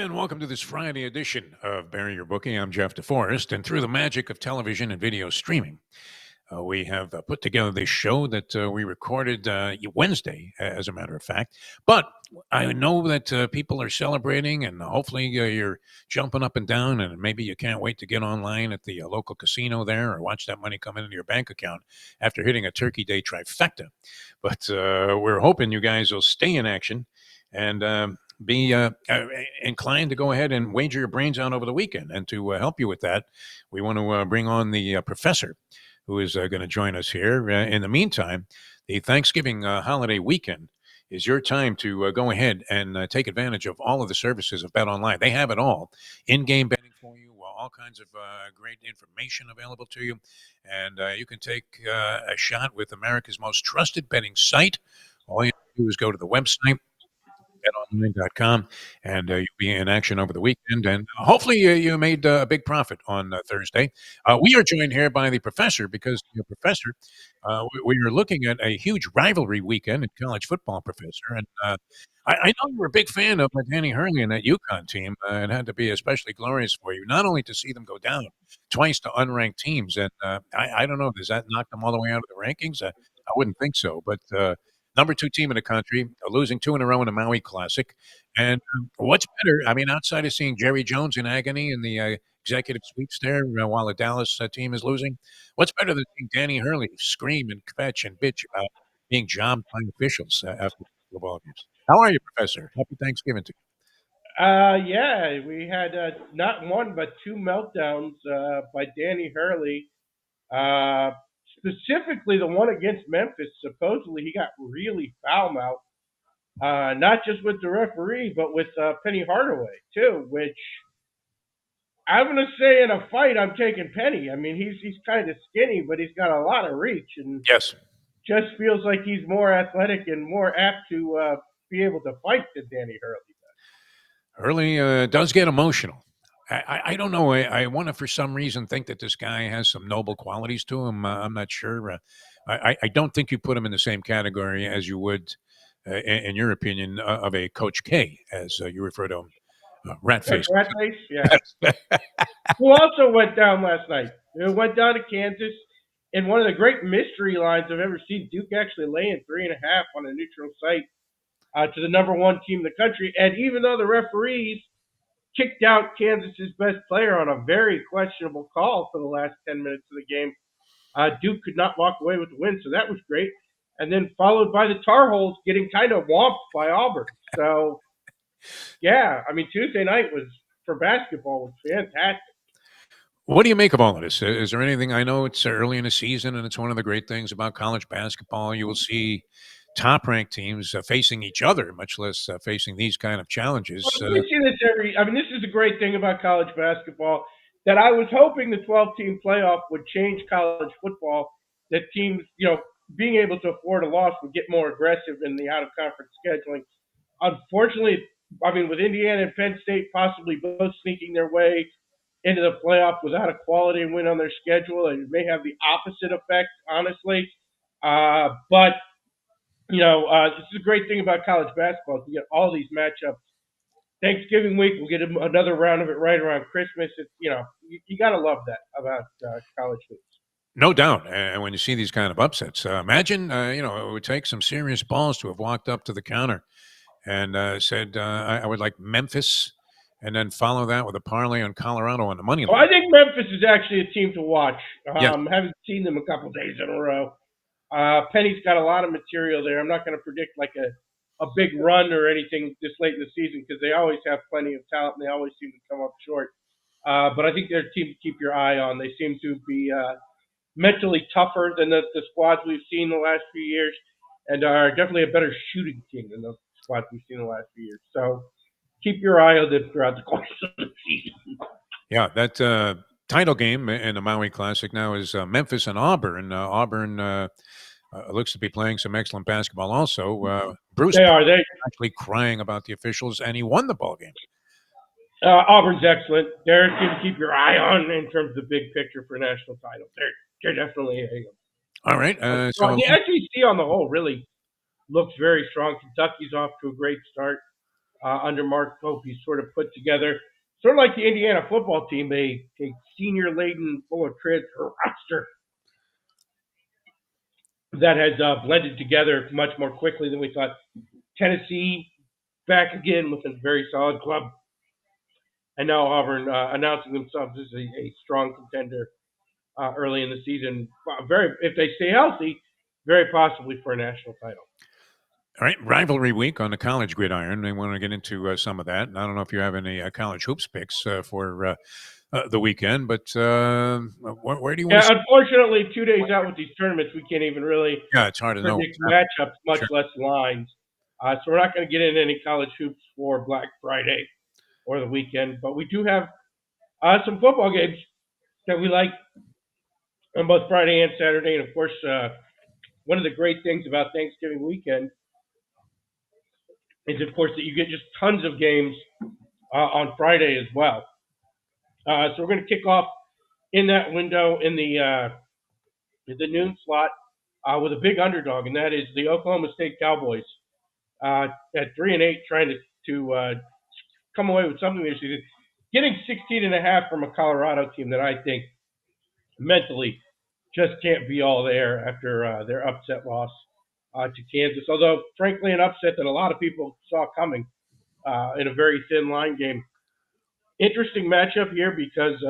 And welcome to this Friday edition of Bury Your Bookie. I'm Jeff DeForest, and through the magic of television and video streaming, we have put together this show that we recorded Wednesday, as a matter of fact. But I know that people are celebrating, and hopefully you're jumping up and down, and maybe you can't wait to get online at the local casino there or watch that money come into your bank account after hitting a Turkey Day trifecta. But we're hoping you guys will stay in action and be inclined to go ahead and wager your brains out over the weekend. And to help you with that, we want to bring on the professor who is going to join us here. In the meantime, the Thanksgiving holiday weekend is your time to go ahead and take advantage of all of the services of Bet Online. They have it all: in-game betting for you, all kinds of great information available to you, and you can take a shot with America's most trusted betting site. All you have to do is go to the website betonline.com, and you'll be in action over the weekend. And hopefully, you made a big profit on Thursday. We are joined here by the professor because the professor, we are looking at a huge rivalry weekend in college football, professor. And I know you were a big fan of Danny Hurley and that UConn team. It had to be especially glorious for you, not only to see them go down twice to unranked teams. And I don't know, does that knock them all the way out of the rankings? I wouldn't think so, but. Number two team in the country, losing two in a row in the Maui Classic. And what's better? I mean, outside of seeing Jerry Jones in agony in the executive suites there while the Dallas team is losing, what's better than seeing Danny Hurley scream and kvetch and bitch about being jobbed by officials after the ball games? How are you, Professor? Happy Thanksgiving to Yeah, we had not one but two meltdowns by Danny Hurley. Uh, Specifically, the one against Memphis. Supposedly, he got really foul mouthed, not just with the referee, but with Penny Hardaway too. Which I'm gonna say, in a fight, I'm taking Penny. I mean, he's kind of skinny, but he's got a lot of reach, and you. Yes. just feels like he's more athletic and more apt to be able to fight than Danny Hurley. Hurley does get emotional. I don't know. I want to, for some reason, think that this guy has some noble qualities to him. I'm not sure. I don't think you put him in the same category as you would, in your opinion, of a Coach K, as you refer to him, rat Like face. Ratface, yeah. Who also went down last night. It went down to Kansas in one of the great mystery lines I've ever seen. Duke actually laying 3.5 on a neutral site to the number one team in the country. And even though the referees kicked out Kansas's best player on a very questionable call for the last 10 minutes of the game, Duke could not walk away with the win. So that was great. And then followed by the Tar Heels getting kind of whomped by Auburn. So, yeah, I mean, Tuesday night was for basketball was fantastic. What do you make of all of this? Is there anything? I know it's early in the season, and it's one of the great things about college basketball. You will see top-ranked teams facing each other, much less facing these kind of challenges. Well, we see this every. I mean, this is a great thing about college basketball that I was hoping the 12-team playoff would change college football. That teams, being able to afford a loss would get more aggressive in the out-of-conference scheduling. Unfortunately, I mean, with Indiana and Penn State possibly both sneaking their way into the playoff without a quality win on their schedule, it may have the opposite effect, honestly. But this is a great thing about college basketball. You get all these matchups. Thanksgiving week, we'll get another round of it right around Christmas. It's, you got to love that about college hoops. No doubt. And when you see these kind of upsets, imagine, it would take some serious balls to have walked up to the counter and said, I would like Memphis, and then follow that with a parlay on Colorado on the money Well, line. I think Memphis is actually a team to watch. Yes. Haven't seen them a couple days in a row. Penny's got a lot of material there. I'm not going to predict like a big run or anything this late in the season because they always have plenty of talent and they always seem to come up short. But I think they're a team to keep your eye on. They seem to be mentally tougher than the squads we've seen the last few years and are definitely a better shooting team than the squads we've seen the last few years. So keep your eye on them throughout the course of the season. Yeah, that title game in the Maui Classic now is Memphis and Auburn. Auburn looks to be playing some excellent basketball also. Bruce They are. They actually crying about the officials, and he won the ball game. Auburn's excellent. They're a team to keep your eye on in terms of big picture for national title. They're definitely All right. strong. The SEC on the whole really looks very strong. Kentucky's off to a great start. under Mark Pope. He's sort of put together, sort of like the Indiana football team, a senior-laden, full of transfer roster that has blended together much more quickly than we thought. Tennessee back again with a very solid club, and now Auburn announcing themselves as a strong contender early in the season. If they stay healthy, very possibly for a national title. All right, rivalry week on the college gridiron. I want to get into some of that. And I don't know if you have any college hoops picks for the weekend, but where do you want to? Unfortunately, 2 days out with these tournaments, we can't even really it's hard to know predict matchups, much less lines. So we're not going to get into any college hoops for Black Friday or the weekend, but we do have some football games that we like on both Friday and Saturday. And of course, one of the great things about Thanksgiving weekend is, of course, that you get just tons of games on Friday as well. So we're going to kick off in that window in the noon slot with a big underdog, and that is the Oklahoma State Cowboys at 3-8, trying to come away with something this season, getting 16.5 from a Colorado team that I think mentally just can't be all there after their upset loss to Kansas. Although, frankly, an upset that a lot of people saw coming in a very thin line game. Interesting matchup here because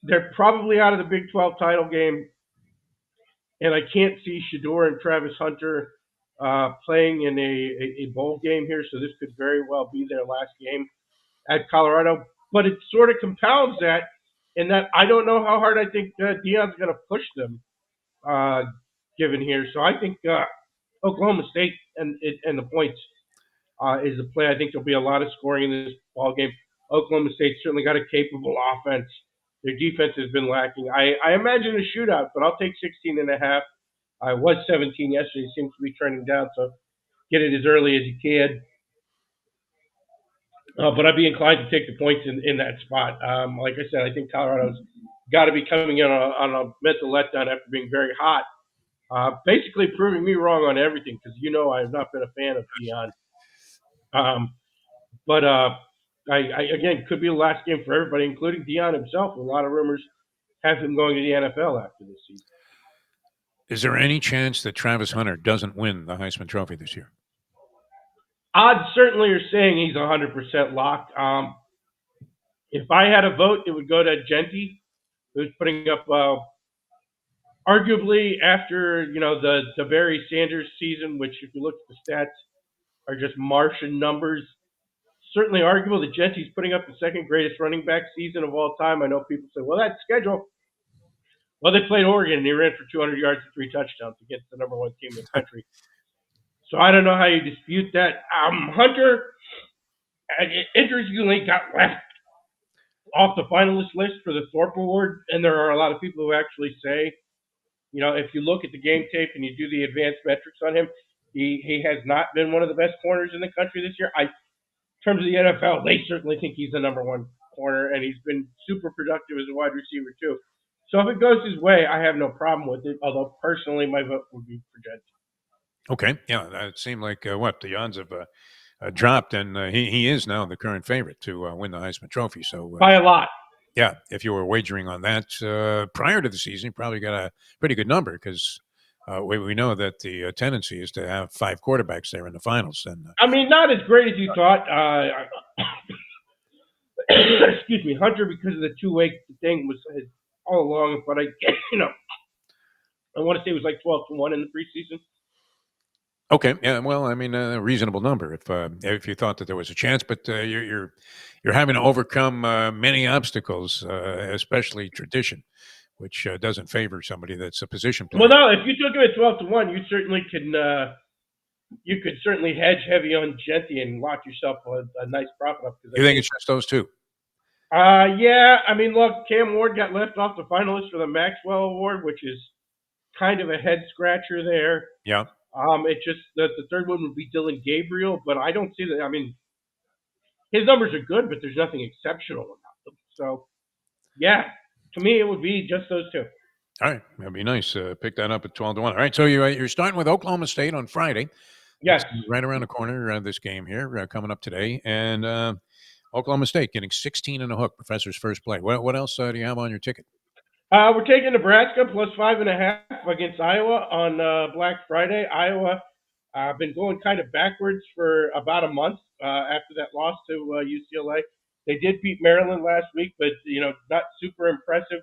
they're probably out of the Big 12 title game, and I can't see Shedeur and Travis Hunter playing in a bowl game here, so this could very well be their last game at Colorado. But it sort of compounds that in that I don't know how hard I think Deion's going to push them given here. So I think Oklahoma State and the points is the play. I think there'll be a lot of scoring in this ball game. Oklahoma State certainly got a capable offense. Their defense has been lacking. I imagine a shootout, but I'll take 16.5. I was 17 yesterday. It seems to be trending down, so get it as early as you can. But I'd be inclined to take the points in that spot. Like I said, I think Colorado's got to be coming in on a mental letdown after being very hot. Basically proving me wrong on everything because I have not been a fan of Deion. But I again, could be the last game for everybody, including Deion himself. A lot of rumors have him going to the NFL after this season. Is there any chance that Travis Hunter doesn't win the Heisman Trophy this year? Odds certainly are saying he's 100% locked. If I had a vote, it would go to Genty, who's putting up arguably after the Barry Sanders season, which if you look at the stats are just Martian numbers. Certainly arguable that Genty's putting up the second greatest running back season of all time. I know people say, well, that's schedule. Well, they played Oregon, and they ran for 200 yards and 3 touchdowns against the number one team in the country. So I don't know how you dispute that. Hunter, interestingly, got left off the finalist list for the Thorpe Award, and there are a lot of people who actually say, if you look at the game tape and you do the advanced metrics on him, he has not been one of the best corners in the country this year. In terms of the NFL, they certainly think he's the number one corner, and he's been super productive as a wide receiver too. So if it goes his way, I have no problem with it, although personally my vote would be for Genty. Okay, yeah, it seemed like the odds have dropped, and he is now the current favorite to win the Heisman Trophy. So by a lot. Yeah, if you were wagering on that prior to the season, you probably got a pretty good number because we know that the tendency is to have 5 quarterbacks there in the finals. And not as great as you thought. Excuse me, Hunter, because of the two-way thing was all along, but I want to say it was like 12-1 in the preseason. Okay, yeah, well, a reasonable number if you thought that there was a chance, but you're having to overcome many obstacles, especially tradition, which doesn't favor somebody that's a position player. Well, no, if you took it at 12-1, you certainly you could certainly hedge heavy on Genty and lock yourself a nice profit up. You think it's just those two? Yeah. Look, Cam Ward got left off the finalist for the Maxwell Award, which is kind of a head scratcher there. Yeah. It's just that the third one would be Dylan Gabriel, but I don't see that. His numbers are good, but there's nothing exceptional about them. So, yeah, to me, it would be just those two. All right, that'd be nice. Pick that up at 12-1. All right, so you're starting with Oklahoma State on Friday. Yes. right around the corner, this game here coming up today. And Oklahoma State getting 16 and a hook, Professor's first play. What else do you have on your ticket? We're taking Nebraska plus 5.5 against Iowa on Black Friday. Iowa been going kind of backwards for about a month after that loss to UCLA. They did beat Maryland last week, but not super impressive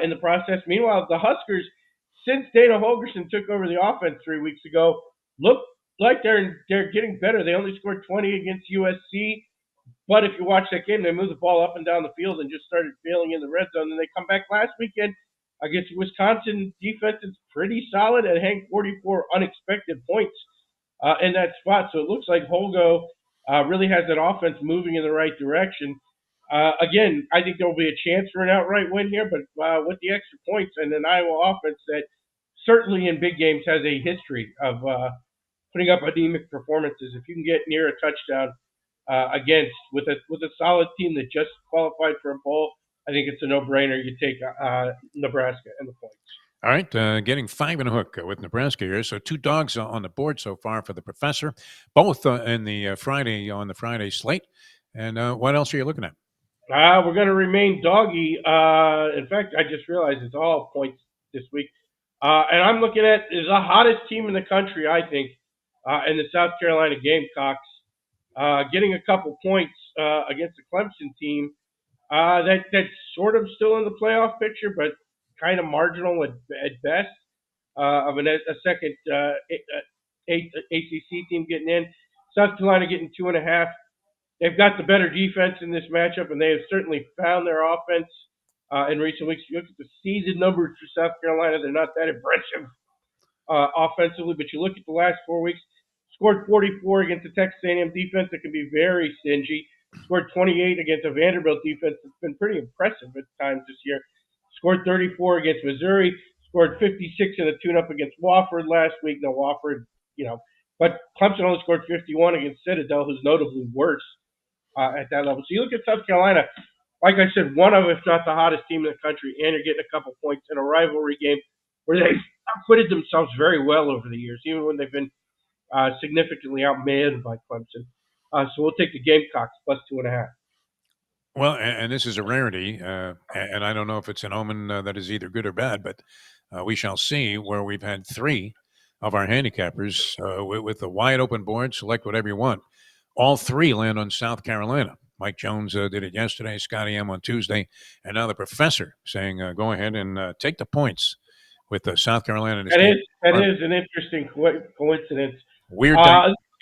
in the process. Meanwhile, the Huskers, since Dana Holgerson took over the offense 3 weeks ago, look like they're getting better. They only scored 20 against USC. But if you watch that game, they moved the ball up and down the field and just started failing in the red zone. And they come back last weekend against Wisconsin. Defense is pretty solid and hang 44 unexpected points in that spot. So it looks like Holgo really has that offense moving in the right direction. Again, I think there will be a chance for an outright win here, but with the extra points and an Iowa offense that certainly in big games has a history of putting up anemic performances, if you can get near a touchdown against with a solid team that just qualified for a bowl, I think it's a no-brainer. You take Nebraska and the points. All right, getting 5 and a hook with Nebraska here. So 2 dogs on the board so far for the Professor, both in the Friday slate. And what else are you looking at? We're going to remain doggy. In fact, I just realized it's all points this week. And I'm looking at is the hottest team in the country, I think, in the South Carolina Gamecocks. Getting a couple points against the Clemson team that's sort of still in the playoff picture, but kind of marginal at best. Of a second ACC team getting in. South Carolina getting 2.5. They've got the better defense in this matchup, and they have certainly found their offense in recent weeks. You look at the season numbers for South Carolina; they're not that impressive offensively, but you look at the last 4 weeks. Scored 44 against the Texas A&M defense that can be very stingy. Scored 28 against a Vanderbilt defense that's been pretty impressive at times this year. Scored 34 against Missouri. Scored 56 in a tune-up against Wofford last week. Now Wofford, but Clemson only scored 51 against Citadel, who's notably worse at that level. So you look at South Carolina, like I said, one of, if not the hottest team in the country, and you're getting a couple points in a rivalry game where they've acquitted themselves very well over the years, even when they've been significantly outmanned by Clemson. So we'll take the Gamecocks plus 2.5. Well, and this is a rarity, and I don't know if it's an omen that is either good or bad, but we shall see, where we've had 3 of our handicappers with a wide open board, select whatever you want. All 3 land on South Carolina. Mike Jones did it yesterday, Scotty M on Tuesday, and now the Professor saying go ahead and take the points with South Carolina. That is an interesting coincidence. Weird.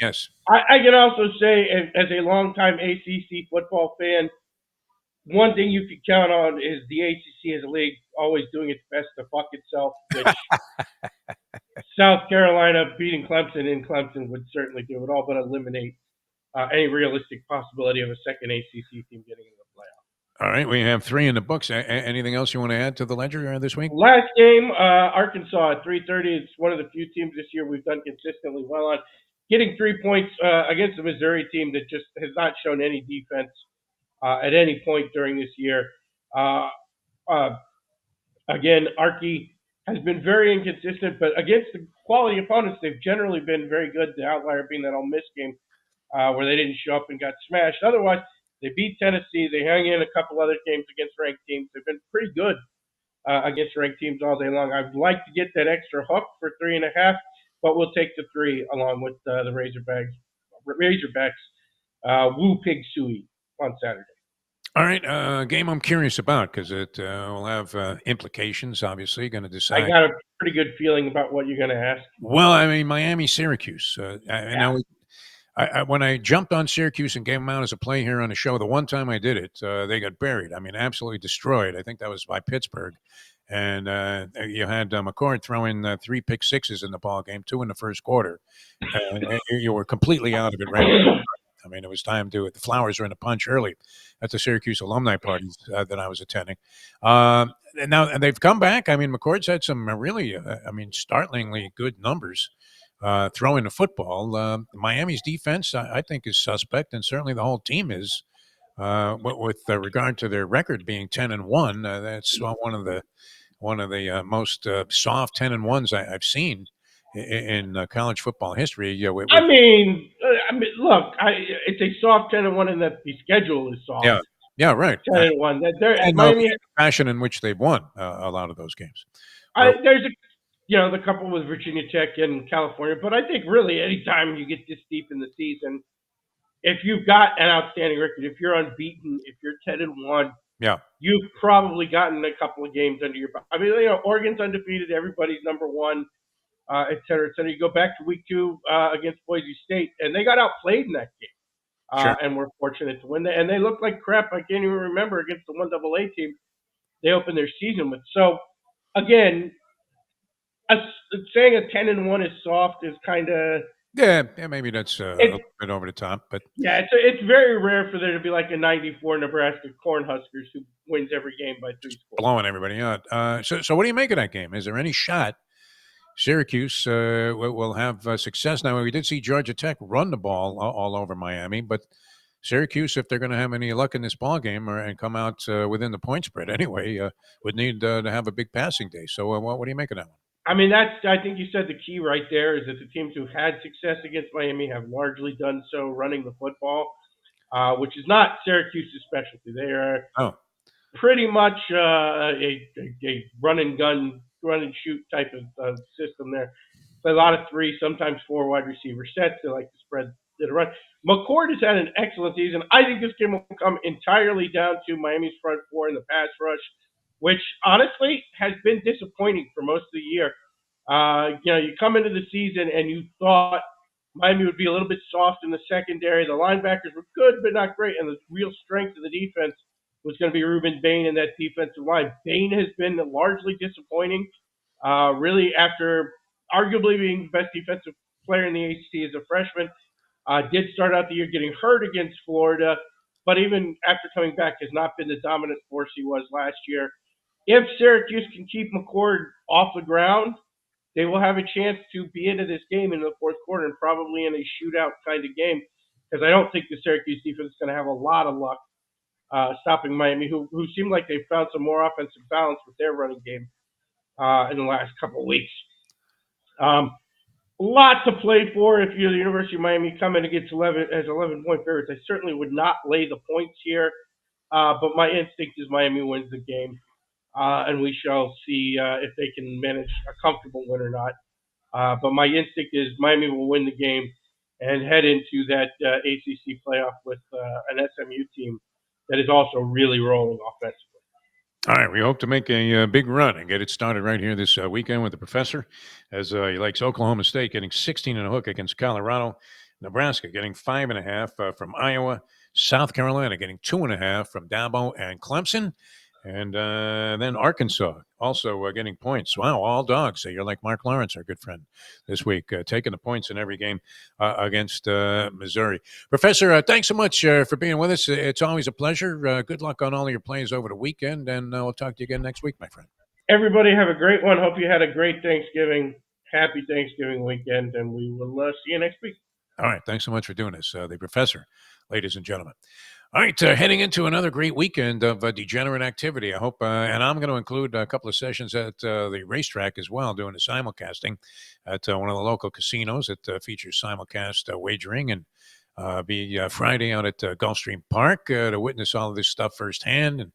Yes. I can also say, as a longtime ACC football fan, one thing you can count on is the ACC as a league always doing its best to fuck itself, which South Carolina beating Clemson in Clemson would certainly do. It all but eliminate any realistic possibility of a second ACC team getting in the playoff. All right, we have 3 in the books. Anything else you want to add to the ledger this week? Last game, Arkansas at 3:30. It's one of the few teams this year we've done consistently well on. Getting 3 points against the Missouri team that just has not shown any defense at any point during this year. Again, Arky has been very inconsistent, but against the quality opponents, they've generally been very good. The outlier being that Ole Miss game where they didn't show up and got smashed. Otherwise, they beat Tennessee. They hung in a couple other games against ranked teams. They've been pretty good against ranked teams all day long. I'd like to get that extra hook for 3.5, but we'll take the 3 along with the Razorbacks. Woo Pig Suey on Saturday. All right, game I'm curious about because it will have implications. Obviously, going to decide. I got a pretty good feeling about what you're going to ask. Well, I mean, Miami, Syracuse. When I jumped on Syracuse and gave them out as a play here on the show, the one time I did it, they got buried. I mean, absolutely destroyed. I think that was by Pittsburgh. And you had McCord throwing 3 pick sixes in the ball game, 2 in the first quarter. And you were completely out of it right. I mean, it was time to. The flowers were in a punch early at the Syracuse alumni parties that I was attending. And now they've come back. I mean, McCord's had some really, startlingly good numbers throwing the football. Miami's defense, I think, is suspect, and certainly the whole team is. With regard to their record being 10-1, that's one of the most soft 10-1s I've seen in college football history. I mean, look, it's a soft 10-1 in that the schedule is soft. Yeah, yeah, right. 10-1. That they're And Miami. the fashion in which they've won a lot of those games. There's the couple with Virginia Tech and California, but I think really anytime you get this deep in the season, if you've got an outstanding record, if you're unbeaten, if you're 10-1, Yeah, you've probably gotten a couple of games under your belt. I mean, Oregon's undefeated, everybody's number one, et cetera, et cetera. You go back to week 2 against Boise State, and they got outplayed in that game, sure. and were fortunate to win that. And they looked like crap. I can't even remember against the 1AA team they opened their season with. So, again, a, saying a 10-1 is soft is kind of Yeah, maybe that's a little bit over the top, but yeah, it's very rare for there to be like a 94 Nebraska Cornhuskers who wins every game by 3 scores. blowing everybody out. So what do you make of that game? Is there any shot Syracuse will have success? Now, we did see Georgia Tech run the ball all over Miami, but Syracuse, if they're going to have any luck in this ball game and come out within the point spread anyway, would need to have a big passing day. So what do you make of that one? I mean, I think you said the key right there is that the teams who had success against Miami have largely done so running the football, which is not Syracuse's specialty. They are pretty much a run and shoot type of system there. Play a lot of 3, sometimes 4 wide receiver sets. They like to spread the run. McCord has had an excellent season. I think this game will come entirely down to Miami's front 4 in the pass rush, which honestly has been disappointing for most of the year. You come into the season and you thought Miami would be a little bit soft in the secondary. The linebackers were good, but not great. And the real strength of the defense was going to be Ruben Bain and that defensive line. Bain has been largely disappointing, really, after arguably being the best defensive player in the ACC as a freshman. Did start out the year getting hurt against Florida, but even after coming back has not been the dominant force he was last year. If Syracuse can keep McCord off the ground, they will have a chance to be into this game in the fourth quarter and probably in a shootout kind of game, because I don't think the Syracuse defense is going to have a lot of luck stopping Miami, who seem like they've found some more offensive balance with their running game in the last couple of weeks. Lot to play for if you're the University of Miami coming against 11-point favorites. I certainly would not lay the points here, but my instinct is Miami wins the game, and we shall see if they can manage a comfortable win or not. But my instinct is Miami will win the game and head into that ACC playoff with an SMU team that is also really rolling offensively. All right, we hope to make a big run and get it started right here this weekend with the professor, as he likes Oklahoma State getting 16 and a hook against Colorado, Nebraska getting 5.5 from Iowa, South Carolina getting 2.5 from Dabo and Clemson, and then Arkansas also getting points. Wow, all dogs. So you're like Mark Lawrence, our good friend, this week, taking the points in every game against Missouri. Professor, thanks so much for being with us. It's always a pleasure. Good luck on all your plays over the weekend, and we'll talk to you again next week, my friend. Everybody have a great one. Hope you had a great Thanksgiving. Happy Thanksgiving weekend, and we will see you next week. All right, thanks so much for doing this, the professor, ladies and gentlemen. All right, heading into another great weekend of degenerate activity. I hope, and I'm going to include a couple of sessions at the racetrack as well, doing the simulcasting at one of the local casinos that features simulcast wagering, and be Friday out at Gulfstream Park to witness all of this stuff firsthand.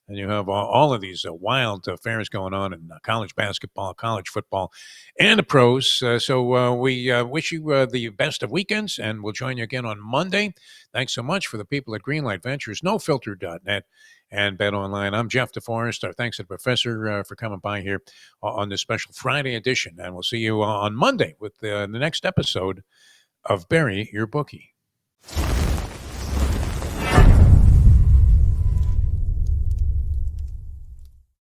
And you have all of these wild affairs going on in college basketball, college football, and the pros. So we wish you the best of weekends, and we'll join you again on Monday. Thanks so much for the people at Greenlight Ventures, NoFilter.net, and Bet Online. I'm Jeff DeForest. Our thanks to the professor for coming by here on this special Friday edition. And we'll see you on Monday with the next episode of Bury Your Bookie.